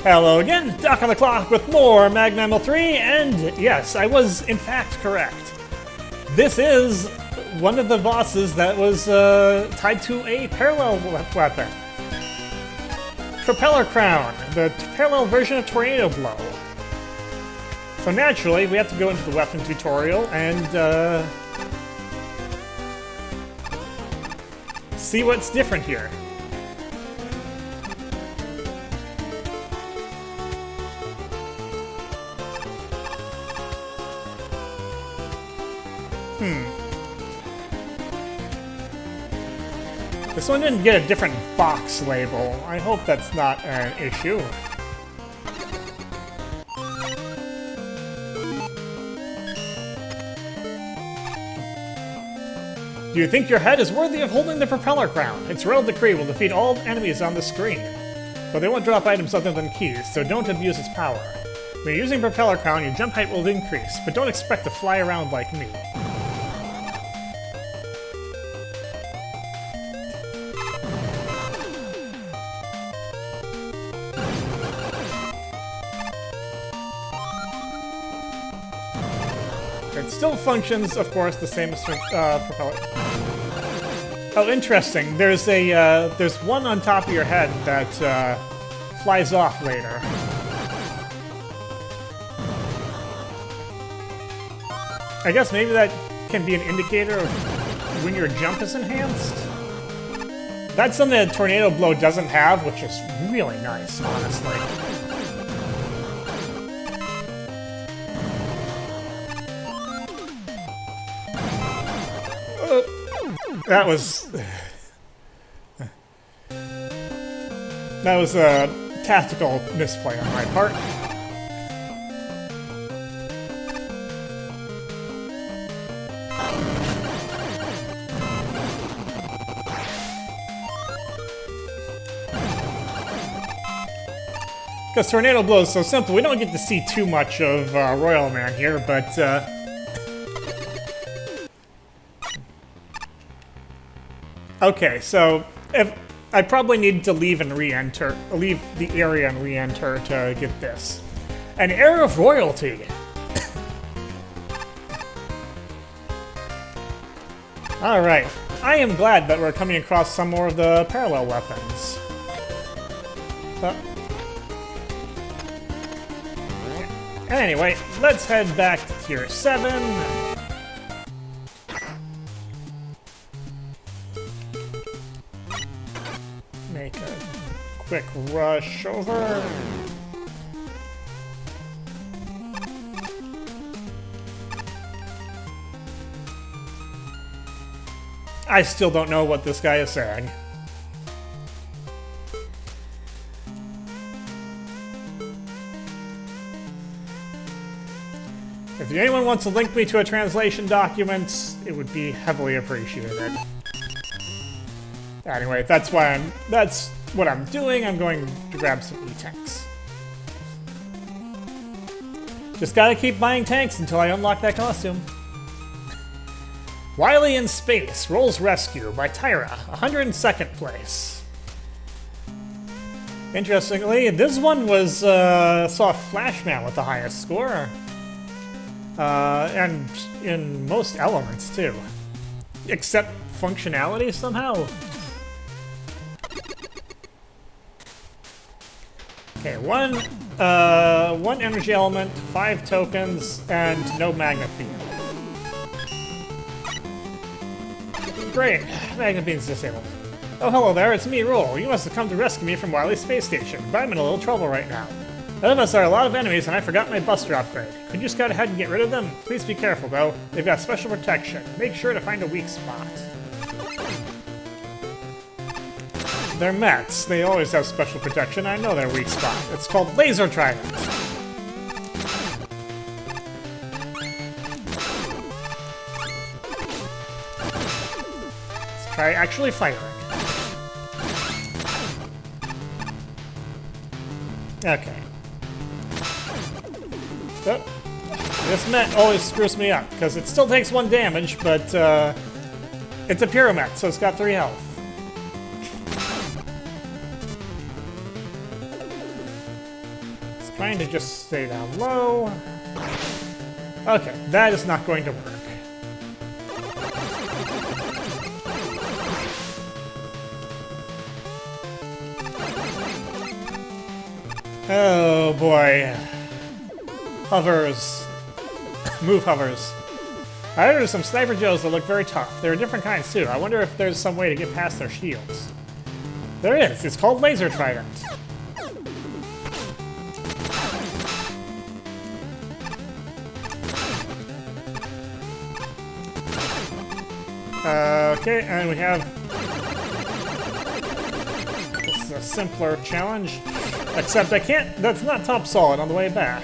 Hello again, Doc on the clock with more MAGMML3, and yes, I was in fact correct. This is one of the bosses that was tied to a parallel weapon. Propeller Crown, the parallel version of Tornado Blow. So naturally, we have to go into the weapon tutorial and see what's different here. This one didn't get a different box label. I hope that's not an issue. Do you think your head is worthy of holding the Propeller Crown? Its royal decree will defeat all enemies on the screen. But they won't drop items other than keys, so don't abuse its power. When you're using Propeller Crown, your jump height will increase, but don't expect to fly around like me. It still functions, of course, the same as Propeller. Oh, interesting. There's one on top of your head that flies off later. I guess maybe that can be an indicator of when your jump is enhanced. That's something that Tornado Blow doesn't have, which is really nice, honestly. That was a tactical misplay on my part. Because Tornado Blow is so simple, we don't get to see too much of Royal Man here, but okay, so if I probably need to leave and re-enter, leave the area and re-enter to get this. An Air of Royalty! Alright, I am glad that we're coming across some more of the parallel weapons. Anyway, let's head back to Tier 7. Make a quick rush over. I still don't know what this guy is saying. If anyone wants to link me to a translation document, it would be heavily appreciated. Anyway, that's what I'm doing. I'm going to grab some E-tanks. Just gotta keep buying tanks until I unlock that costume. Wily in Space, Rolls Rescue by Tyra, 102nd place. Interestingly, this one was saw Flashman with the highest score. And in most elements, too. Except functionality, somehow. Okay, one energy element, 5 tokens, and no magnet beam. Great, magnet beam's disabled. Oh, hello there, it's me, Roll. You must have come to rescue me from Wily Space Station, but I'm in a little trouble right now. Ahead of us are a lot of enemies, and I forgot my buster upgrade. Could you scout ahead and get rid of them? Please be careful, though. They've got special protection. Make sure to find a weak spot. They're Mets. They always have special protection. I know their weak spot. It's called Laser Trident. Let's try actually firing. Okay. Oh, this Met always screws me up, because it still takes 1 damage, but it's a Pyromet, so it's got 3 health. Trying to just stay down low. Okay, that is not going to work. Oh boy. Hovers. Move hovers. I heard there's some Sniper Joes that look very tough. There are different kinds too. I wonder if there's some way to get past their shields. There is. It's called Laser Trident. Okay, and we have... This is a simpler challenge. Except I can't... That's not top solid on the way back.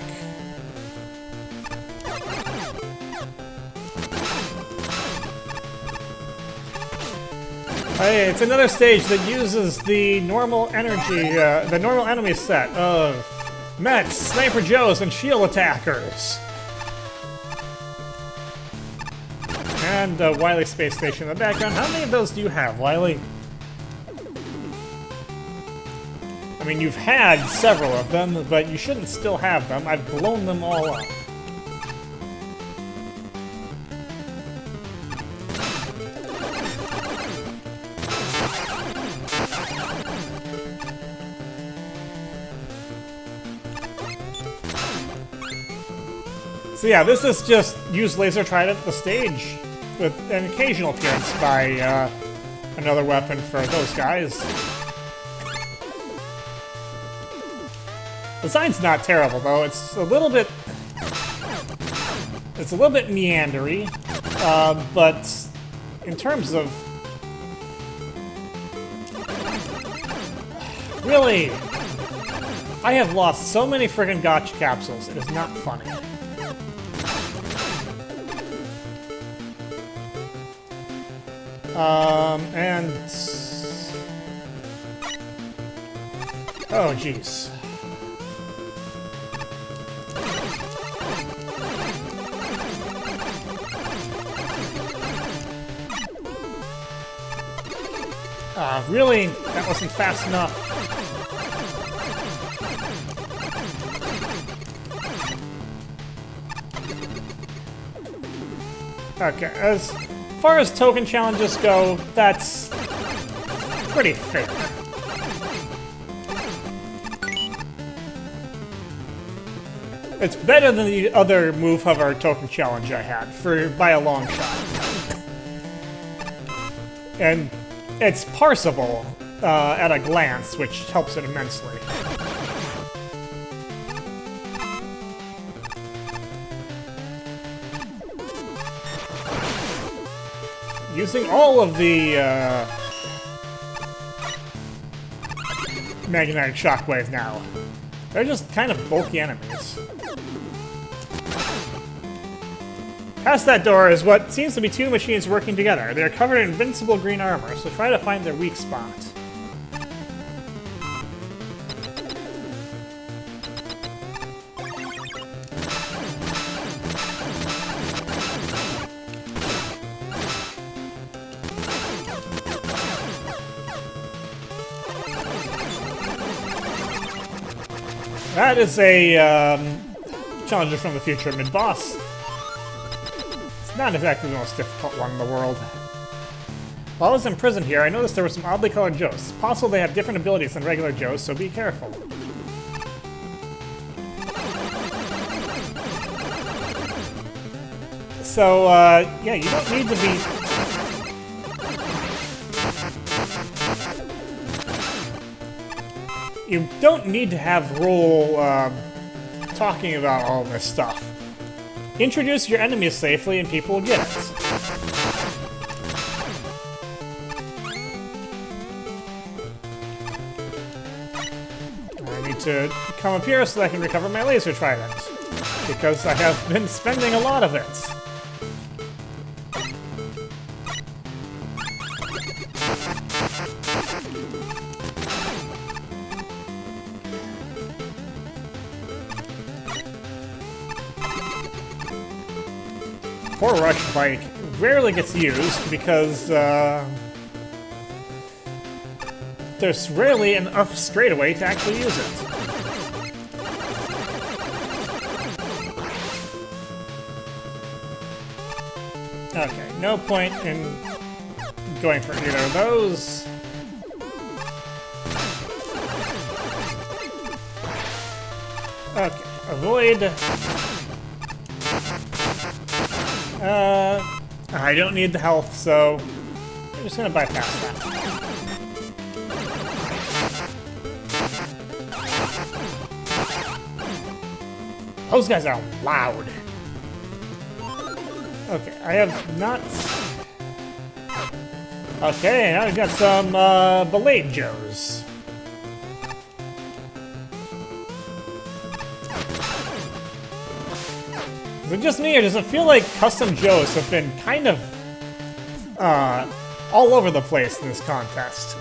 Hey, it's another stage that uses the normal energy, the normal enemy set of Mets, Sniper Joes, and Shield Attackers. And Wily Space Station in the background. How many of those do you have, Wily? I mean, you've had several of them, but you shouldn't still have them. I've blown them all up. So yeah, this is just use Laser Trident the stage with an occasional appearance by another weapon for those guys. The design's not terrible though. It's a little bit meandery, but in terms of really, I have lost so many friggin' gotcha capsules. It is not funny. And... oh, jeez. Really? That wasn't fast enough. Okay, as far as token challenges go, that's pretty fair. It's better than the other Move Hover token challenge I had, by a long shot. And it's parsable at a glance, which helps it immensely. Using all of the magnetic shockwave now. They're just kind of bulky enemies. Past that door is what seems to be two machines working together. They're covered in invincible green armor, so try to find their weak spot. That is a Challenger from the Future mid-boss. It's not exactly the most difficult one in the world. While I was in prison here, I noticed there were some oddly colored Joes. It's possible they have different abilities than regular Joes, so be careful. So, yeah, you don't need to be... You don't need to have rule talking about all this stuff. Introduce your enemies safely and people will get it. I need to come up here so that I can recover my Laser Trident, because I have been spending a lot of it. Poor Rush Bike rarely gets used because there's rarely enough straightaway to actually use it. Okay, no point in going for either of those. Okay, avoid. I don't need the health, so I'm just gonna bypass that. Those guys are loud. Okay, I have not... Okay, now we've got some Belayed Joes. Is it just me, or does it feel like custom Joes have been kind of all over the place in this contest?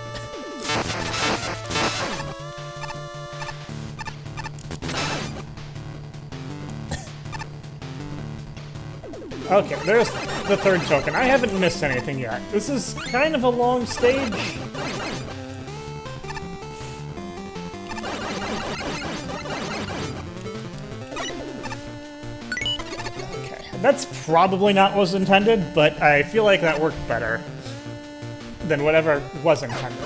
Okay, there's the third token. I haven't missed anything yet. This is kind of a long stage. Okay, that's probably not what was intended, but I feel like that worked better than whatever was intended.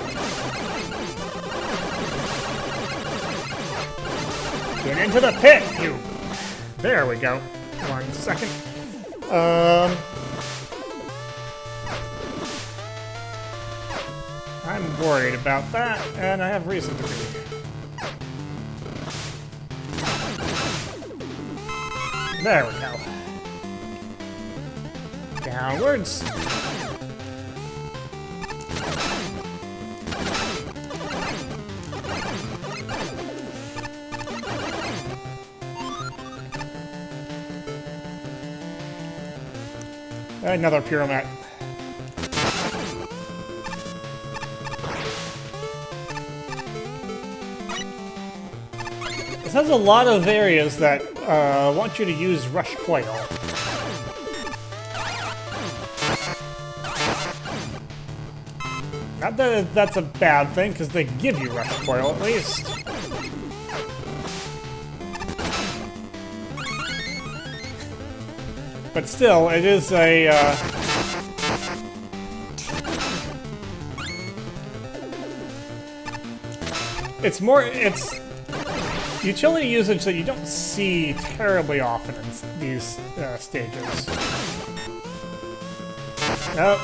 Get into the pit, you! There we go. 1 second. I'm worried about that, and I have reason to be. There we go. Downwards. Another pyramid. This has a lot of areas that want you to use Rush Coil. Not that that's a bad thing, because they give you Rush Coil at least. But still, it is a, it's utility usage that you don't see terribly often in these stages. Nope.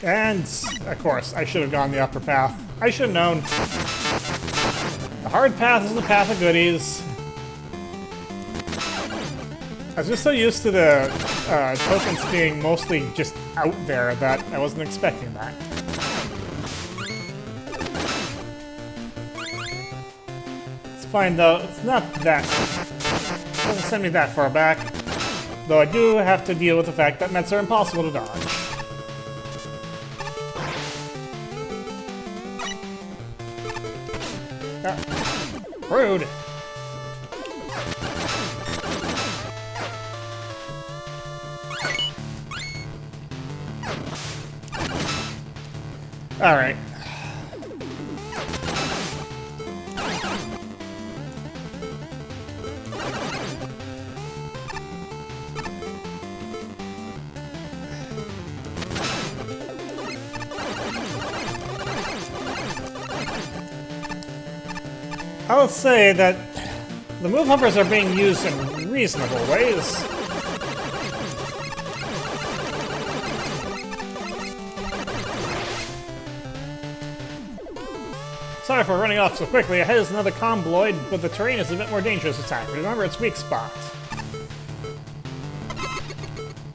And, of course, I should have gone the upper path. I should have known. The hard path is the path of goodies. I was just so used to the tokens being mostly just out there that I wasn't expecting that. It's fine though, it's not that... It doesn't send me that far back. Though I do have to deal with the fact that Mets are impossible to dodge. Rude. All right. I'll say that the move hovers are being used in reasonable ways. Sorry for running off so quickly. Ahead is another Combloid, but the terrain is a bit more dangerous this time. Remember its weak spot.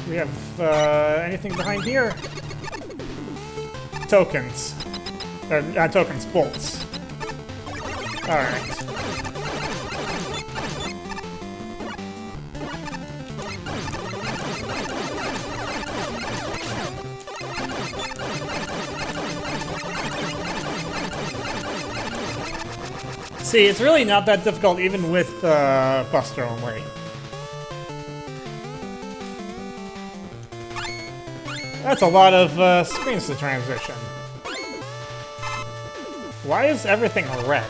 We have anything behind here? Tokens. Or not tokens, bolts. Alright. See, it's really not that difficult even with Buster only. That's a lot of screens to transition. Why is everything red?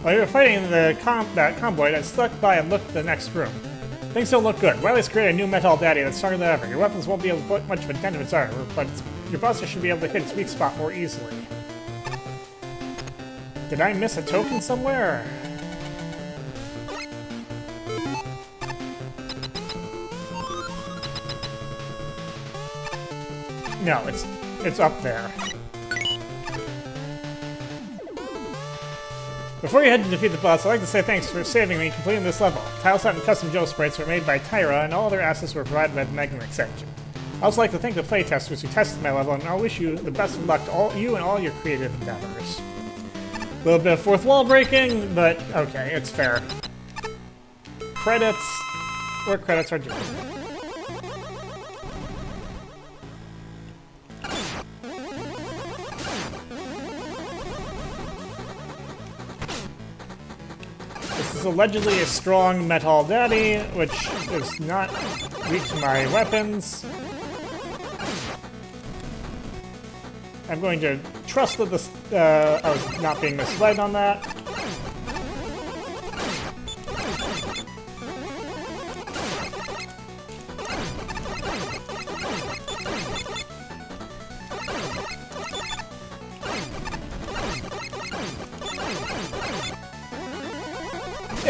While you were fighting that convoy that stuck by and looked at the next room. Things don't look good. Wily's created a new metal daddy that's stronger than ever. Your weapons won't be able to put much of a dent in its armor, but your buster should be able to hit its weak spot more easily. Did I miss a token somewhere? No, it's up there. Before you head to defeat the boss, I'd like to say thanks for saving me completing this level. Tileset and custom Joe sprites were made by Tyra, and all other assets were provided by the MAGMML3 engine. I'd also like to thank the playtesters who tested my level, and I wish you the best of luck to you and all your creative endeavors. A little bit of fourth wall breaking, but okay, it's fair. Credits, where credits are due. This is allegedly a strong metal daddy, which is not weak to my weapons. I'm going to trust that this, I was not being misled on that.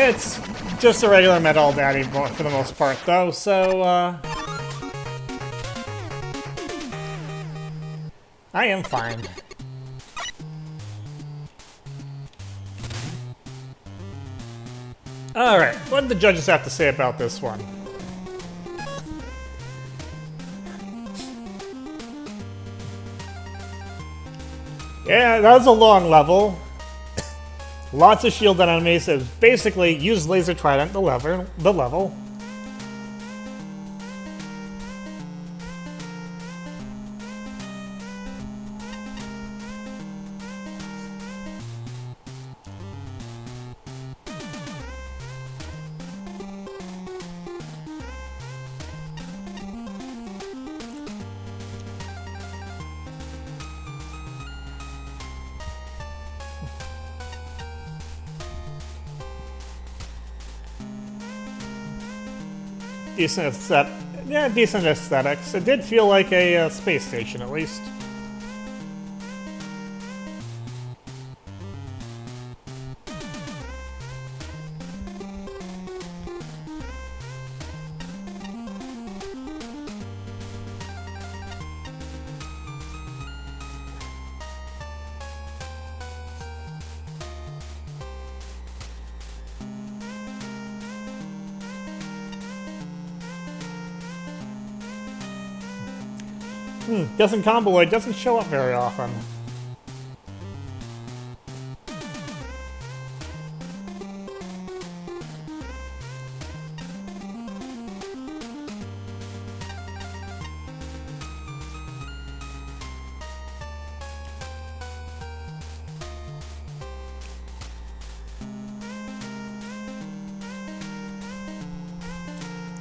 It's just a regular metal daddy for the most part, though, so, I am fine. Alright, what did the judges have to say about this one? Yeah, that was a long level. Lots of shield enemies. It was basically use Laser Trident the level. Decent aesthetics. It did feel like a space station, at least. Doesn't Comboloid doesn't show up very often.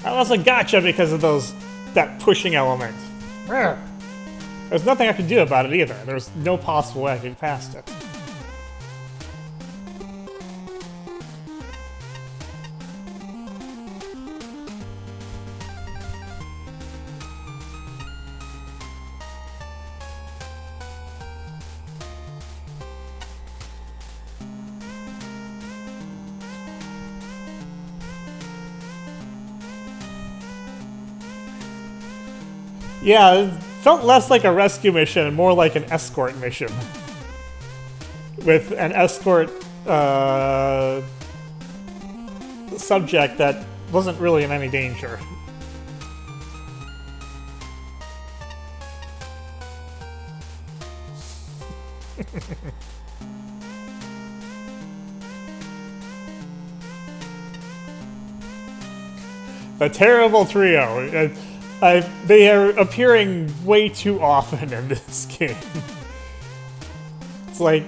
I was a gotcha because of that pushing element. There's nothing I could do about it either. There's no possible way I could get past it. Yeah, it felt less like a rescue mission and more like an escort mission. With an escort subject that wasn't really in any danger. The terrible trio. They are appearing way too often in this game. It's like,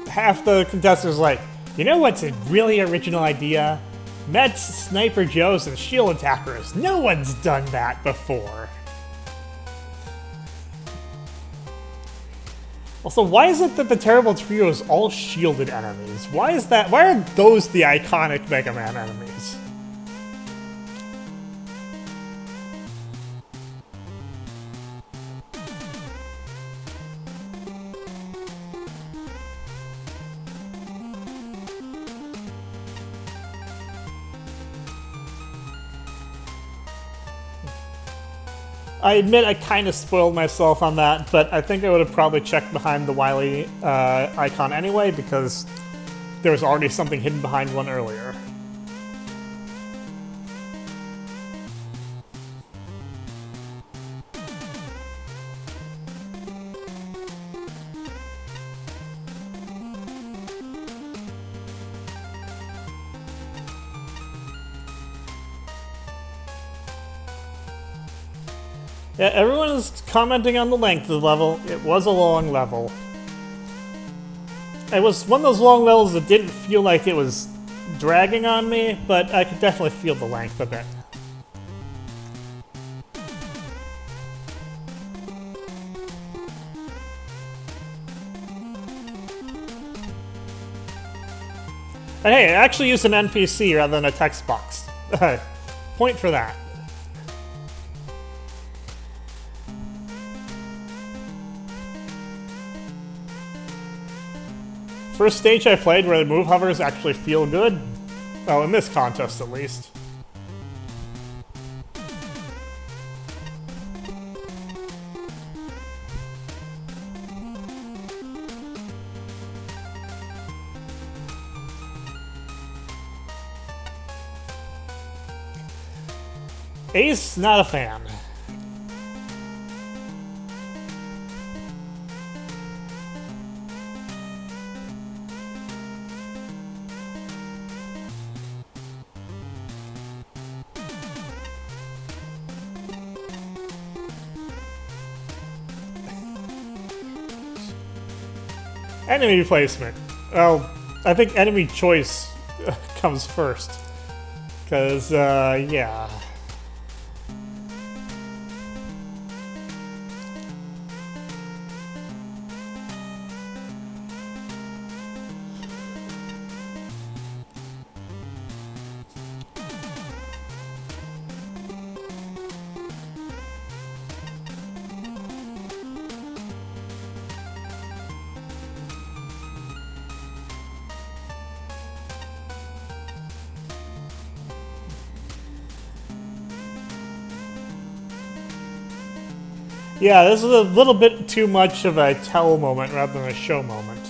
half the contestants are like, you know what's a really original idea? Mets, Sniper Joes, and Shield Attackers. No one's done that before. Also, why is it that the Terrible Trio is all shielded enemies? Why is that? Why are those the iconic Mega Man enemies? I admit I kind of spoiled myself on that, but I think I would have probably checked behind the Wily icon anyway, because there was already something hidden behind one earlier. Yeah, everyone is commenting on the length of the level. It was a long level. It was one of those long levels that didn't feel like it was dragging on me, but I could definitely feel the length of it. And hey, I actually used an NPC rather than a text box. Point for that. First stage I played where the move hovers actually feel good. Well, in this contest at least. Ace, not a fan. Enemy placement. Well, I think enemy choice comes first. Because, yeah. Yeah, this is a little bit too much of a tell moment rather than a show moment.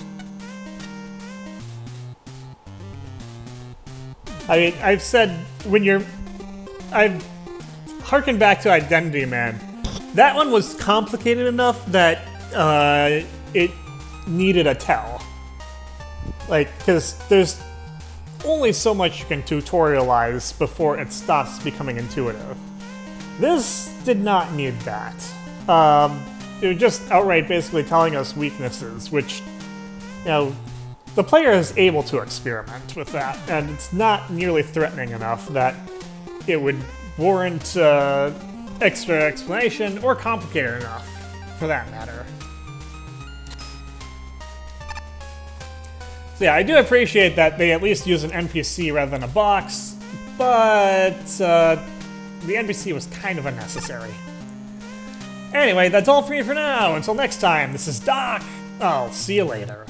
I mean, I've said when you're... I've harkened back to Identity Man. That one was complicated enough that it needed a tell. Like, because there's only so much you can tutorialize before it stops becoming intuitive. This did not need that. It was just outright basically telling us weaknesses, which, you know, the player is able to experiment with that, and it's not nearly threatening enough that it would warrant extra explanation, or complicated enough, for that matter. So yeah, I do appreciate that they at least use an NPC rather than a box, but the NPC was kind of unnecessary. Anyway, that's all for me for now. Until next time, this is Doc. I'll see you later.